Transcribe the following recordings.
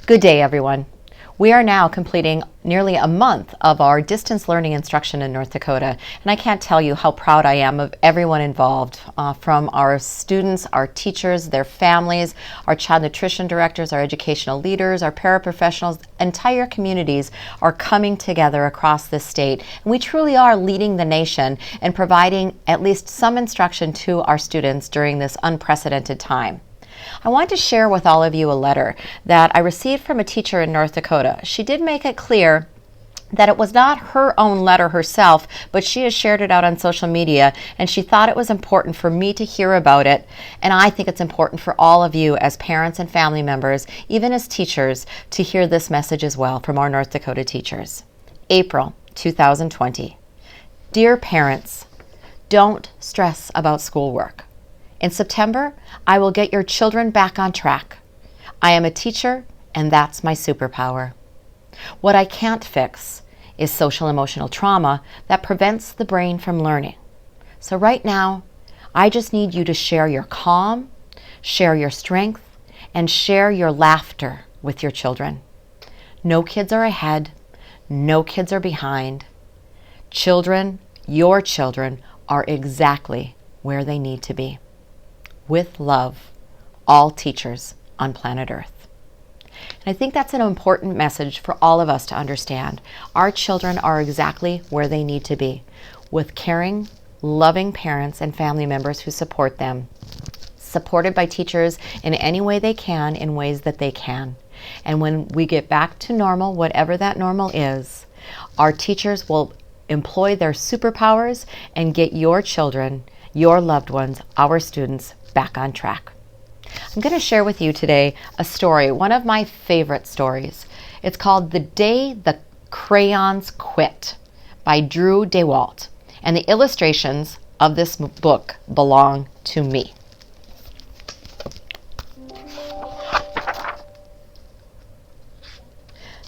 Good day, everyone. We are now completing nearly a month of our distance learning instruction in North Dakota, and I can't tell you how proud I am of everyone involved, from our students, our teachers, their families, our child nutrition directors, our educational leaders, our paraprofessionals. Entire communities are coming together across this state, and we truly are leading the nation and providing at least some instruction to our students during this unprecedented time. I want to share with all of you a letter that I received from a teacher in North Dakota. She did make it clear that it was not her own letter herself, but she has shared it out on social media, and she thought it was important for me to hear about it, and I think it's important for all of you as parents and family members, even as teachers, to hear this message as well from our North Dakota teachers. April 2020. Dear parents, don't stress about schoolwork. In September, I will get your children back on track. I am a teacher, and that's my superpower. What I can't fix is social emotional trauma that prevents the brain from learning. So right now, I just need you to share your calm, share your strength, and share your laughter with your children. No kids are ahead. No kids are behind. Children, your children, are exactly where they need to be. With love, all teachers on planet Earth. And I think that's an important message for all of us to understand. Our children are exactly where they need to be, with caring, loving parents and family members who support them, supported by teachers in any way they can, in ways that they can. And when we get back to normal, whatever that normal is, our teachers will employ their superpowers and get your children, your loved ones, our students, back on track. I'm going to share with you today a story, one of my favorite stories. It's called The Day the Crayons Quit by Drew DeWalt, and the illustrations of this book belong to me.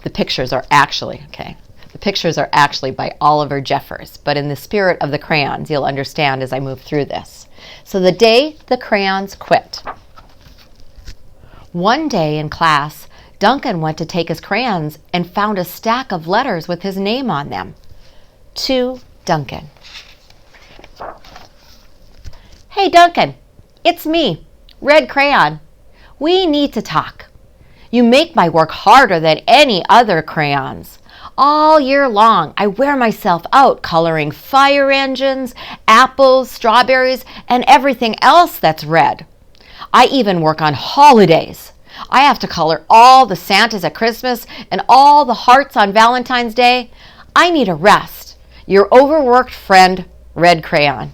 The pictures are actually by Oliver Jeffers, but in the spirit of the crayons, you'll understand as I move through this. So the day the crayons quit. One day in class, Duncan went to take his crayons and found a stack of letters with his name on them. To Duncan. Hey Duncan, it's me, Red Crayon. We need to talk. You make my work harder than any other crayons. All year long, I wear myself out coloring fire engines, apples, strawberries, and everything else that's red. I even work on holidays. I have to color all the Santas at Christmas and all the hearts on Valentine's Day. I need a rest. Your overworked friend, Red Crayon.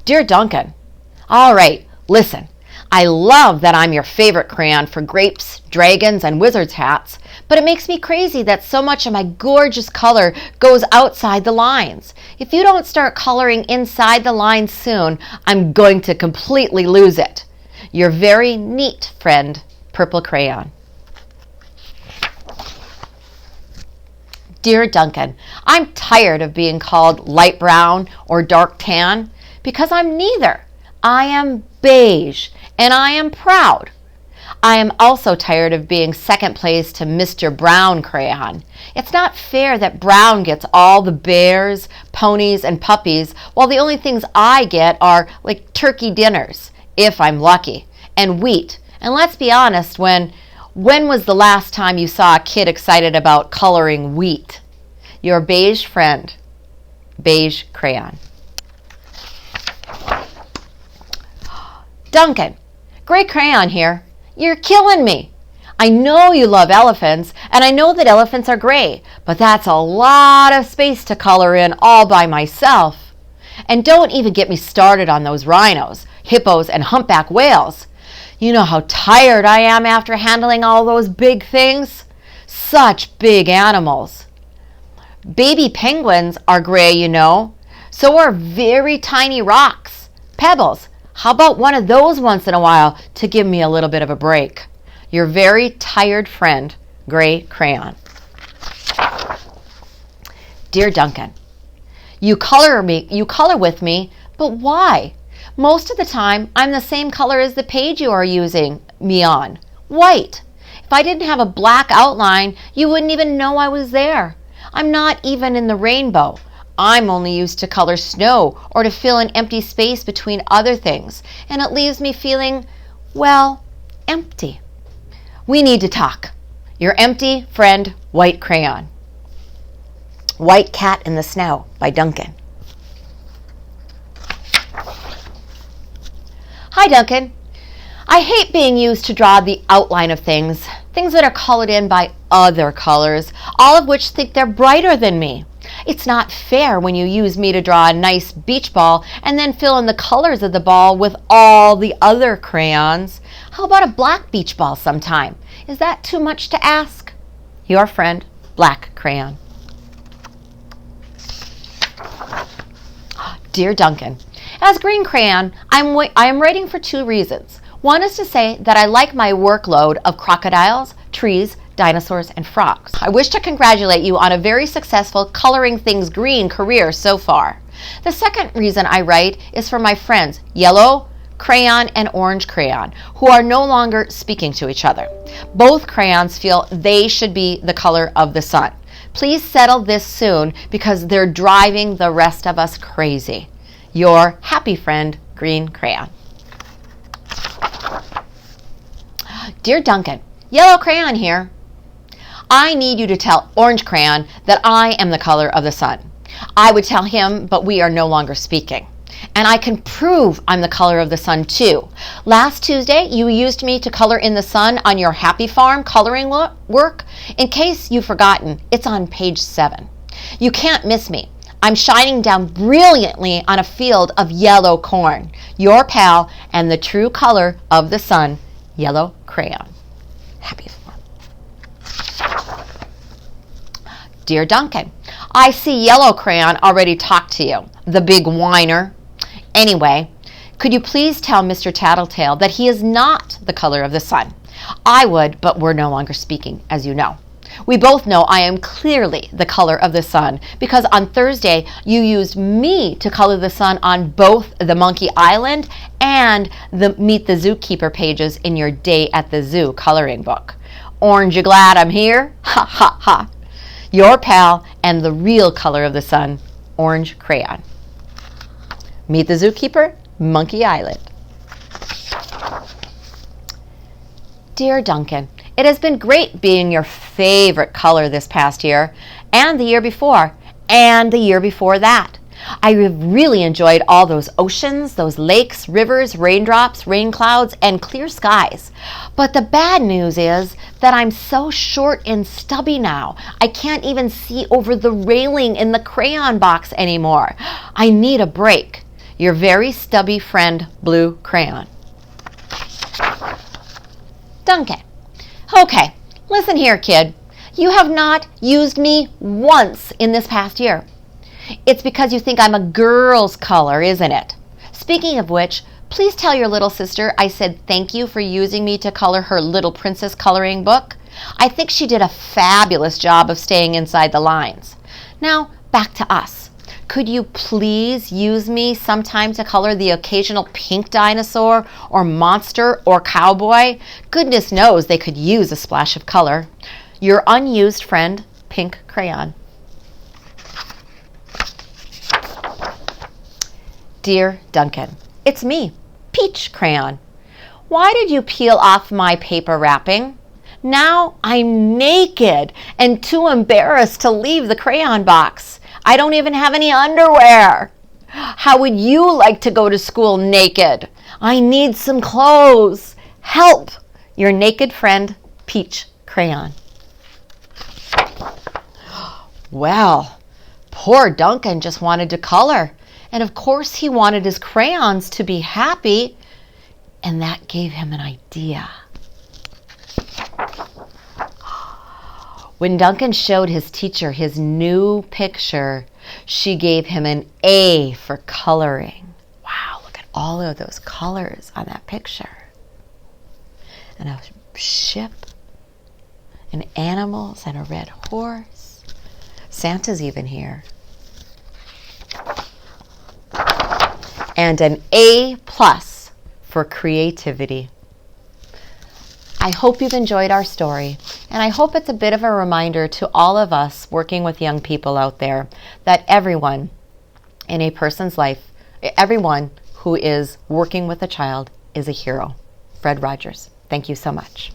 Dear Duncan, all right, listen. I love that I'm your favorite crayon for grapes, dragons, and wizards' hats, but it makes me crazy that so much of my gorgeous color goes outside the lines. If you don't start coloring inside the lines soon, I'm going to completely lose it. Your very neat friend, Purple Crayon. Dear Duncan, I'm tired of being called light brown or dark tan because I'm neither. I am beige, and I am proud. I am also tired of being second place to Mr. Brown Crayon. It's not fair that Brown gets all the bears, ponies, and puppies, while the only things I get are like turkey dinners, if I'm lucky, and wheat. And let's be honest, when was the last time you saw a kid excited about coloring wheat? Your beige friend, Beige Crayon. Duncan, Gray Crayon here. You're killing me. I know you love elephants, and I know that elephants are gray, but that's a lot of space to color in all by myself. And don't even get me started on those rhinos, hippos, and humpback whales. You know how tired I am after handling all those big things? Such big animals. Baby penguins are gray, you know. So are very tiny rocks, pebbles. How about one of those once in a while to give me a little bit of a break? Your very tired friend, Gray Crayon. Dear Duncan, you color with me, but why? Most of the time, I'm the same color as the page you are using me on, white. If I didn't have a black outline, you wouldn't even know I was there. I'm not even in the rainbow. I'm only used to color snow or to fill an empty space between other things, and it leaves me feeling, well, empty. We need to talk. Your empty friend, White Crayon. White Cat in the Snow by Duncan. Hi, Duncan. I hate being used to draw the outline of things that are colored in by other colors, all of which think they're brighter than me. It's not fair when you use me to draw a nice beach ball and then fill in the colors of the ball with all the other crayons. How about a black beach ball sometime? Is that too much to ask? Your friend, Black Crayon. Dear Duncan, as Green Crayon, I am writing for 2 reasons. One is to say that I like my workload of crocodiles, trees, dinosaurs, and frogs. I wish to congratulate you on a very successful coloring things green career so far. The second reason I write is for my friends, Yellow Crayon and Orange Crayon, who are no longer speaking to each other. Both crayons feel they should be the color of the sun. Please settle this soon because they're driving the rest of us crazy. Your happy friend, Green Crayon. Dear Duncan, Yellow Crayon here. I need you to tell Orange Crayon that I am the color of the sun. I would tell him, but we are no longer speaking. And I can prove I'm the color of the sun too. Last Tuesday, you used me to color in the sun on your Happy Farm coloring work. In case you've forgotten, it's on page 7. You can't miss me. I'm shining down brilliantly on a field of yellow corn. Your pal and the true color of the sun, Yellow Crayon. Happy Farm. Dear Duncan, I see Yellow Crayon already talked to you, the big whiner. Anyway, could you please tell Mr. Tattletale that he is not the color of the sun? I would, but we're no longer speaking, as you know. We both know I am clearly the color of the sun because on Thursday you used me to color the sun on both the Monkey Island and the Meet the Zookeeper pages in your Day at the Zoo coloring book. Orange, you glad I'm here? Ha ha ha. Your pal and the real color of the sun, Orange Crayon. Meet the Zookeeper, Monkey Island. Dear Duncan, it has been great being your favorite color this past year, and the year before, and the year before that. I have really enjoyed all those oceans, those lakes, rivers, raindrops, rain clouds, and clear skies. But the bad news is that I'm so short and stubby now. I can't even see over the railing in the crayon box anymore. I need a break. Your very stubby friend, Blue Crayon. Duncan. Okay, listen here, kid. You have not used me once in this past year. It's because you think I'm a girl's color, isn't it? Speaking of which, please tell your little sister I said thank you for using me to color her Little Princess coloring book. I think she did a fabulous job of staying inside the lines. Now, back to us. Could you please use me sometime to color the occasional pink dinosaur or monster or cowboy? Goodness knows they could use a splash of color. Your unused friend, Pink Crayon. Dear Duncan, it's me, Peach Crayon. Why did you peel off my paper wrapping? Now I'm naked and too embarrassed to leave the crayon box. I don't even have any underwear. How would you like to go to school naked? I need some clothes. Help! Your naked friend, Peach Crayon. Well, poor Duncan just wanted to color. And of course he wanted his crayons to be happy. And that gave him an idea. When Duncan showed his teacher his new picture, she gave him an A for coloring. Wow, look at all of those colors on that picture. And a ship, and animals, and a red horse. Santa's even here. and an A+ for creativity. I hope you've enjoyed our story, and I hope it's a bit of a reminder to all of us working with young people out there that everyone in a person's life, everyone who is working with a child is a hero. Fred Rogers, thank you so much.